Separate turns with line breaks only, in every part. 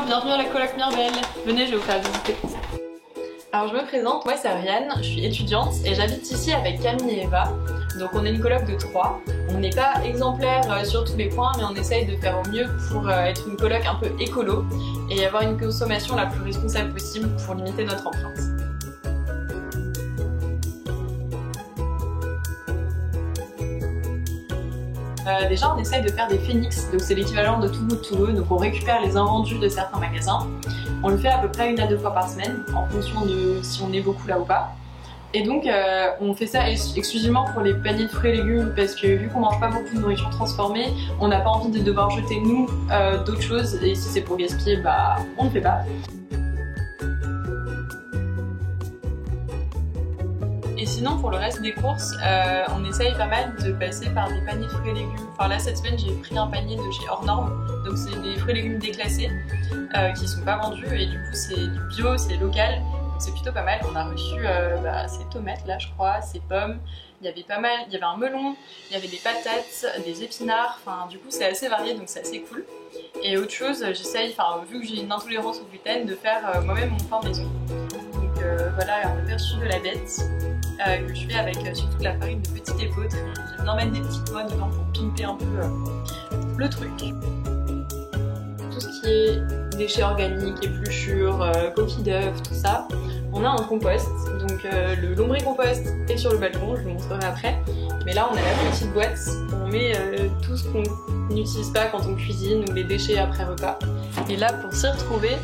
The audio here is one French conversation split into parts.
bienvenue à la coloc Mirbel. Venez, je vais vous faire visiter. Alors je me présente, moi c'est Ariane, je suis étudiante et j'habite ici avec Camille et Eva. Donc on est une coloc de 3. On n'est pas exemplaire sur tous les points, mais on essaye de faire au mieux pour être une coloc un peu écolo et avoir une consommation la plus responsable possible pour limiter notre empreinte. Déjà on essaye de faire des phénix, donc c'est l'équivalent de Too Good To Go, donc on récupère les invendus de certains magasins. On le fait à peu près 1 à 2 fois par semaine, en fonction de si on est beaucoup là ou pas. Et donc on fait ça exclusivement pour les paniers de fruits et légumes, parce que vu qu'on mange pas beaucoup de nourriture transformée, on n'a pas envie de devoir jeter nous d'autres choses, et si c'est pour gaspiller, bah on ne fait pas. Et sinon pour le reste des courses, on essaye pas mal de passer par des paniers de fruits et légumes. Enfin là cette semaine j'ai pris un panier de chez Hors Normes, donc c'est des fruits et légumes déclassés qui sont pas vendus et du coup c'est du bio, c'est local, donc c'est plutôt pas mal. On a reçu ces tomates là je crois, ces pommes, il y avait pas mal, il y avait un melon, il y avait des patates, des épinards, enfin du coup c'est assez varié donc c'est assez cool. Et autre chose, j'essaye, vu que j'ai une intolérance au gluten, de faire moi-même mon pain maison. Donc voilà un aperçu de la bête. Que je fais avec surtout de la farine de petite épeautre. J'aime bien mettre des petites noix dedans pour pimper un peu le truc. Tout ce qui est déchets organiques, épluchures, coquilles d'œufs, tout ça, on a un compost. Donc le lombricompost est sur le balcon, je vous montrerai après. Mais là on a la petite boîte où on met tout ce qu'on n'utilise pas quand on cuisine ou les déchets après repas. Et là pour s'y retrouver,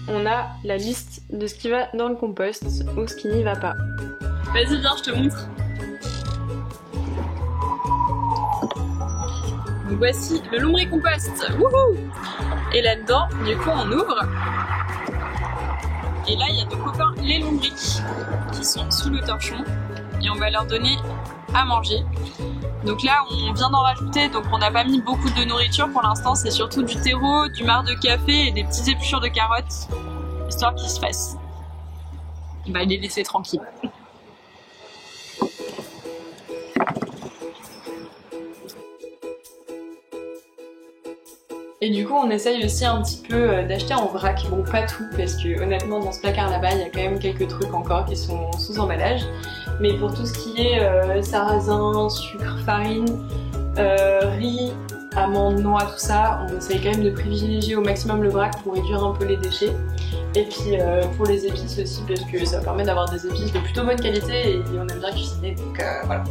on a la liste de ce qui va dans le compost ou ce qui n'y va pas. Vas-y, viens, je te montre. Donc voici le lombricompost. Wouhou! Et là-dedans, du coup, on ouvre. Et là, il y a nos copains les lombrics qui sont sous le torchon. Et on va leur donner à manger. Donc là, on vient d'en rajouter, donc on n'a pas mis beaucoup de nourriture pour l'instant. C'est surtout du terreau, du marc de café et des petites épluchures de carottes, histoire qu'ils se fassent. On va les laisser tranquilles. Et du coup on essaye aussi un petit peu d'acheter en vrac, bon pas tout parce que honnêtement dans ce placard là-bas il y a quand même quelques trucs encore qui sont sous emballage, mais pour tout ce qui est sarrasin, sucre, farine, riz, amandes, noix, tout ça, on essaye quand même de privilégier au maximum le vrac pour réduire un peu les déchets. Et puis pour les épices aussi parce que ça permet d'avoir des épices de plutôt bonne qualité et on aime bien cuisiner donc voilà.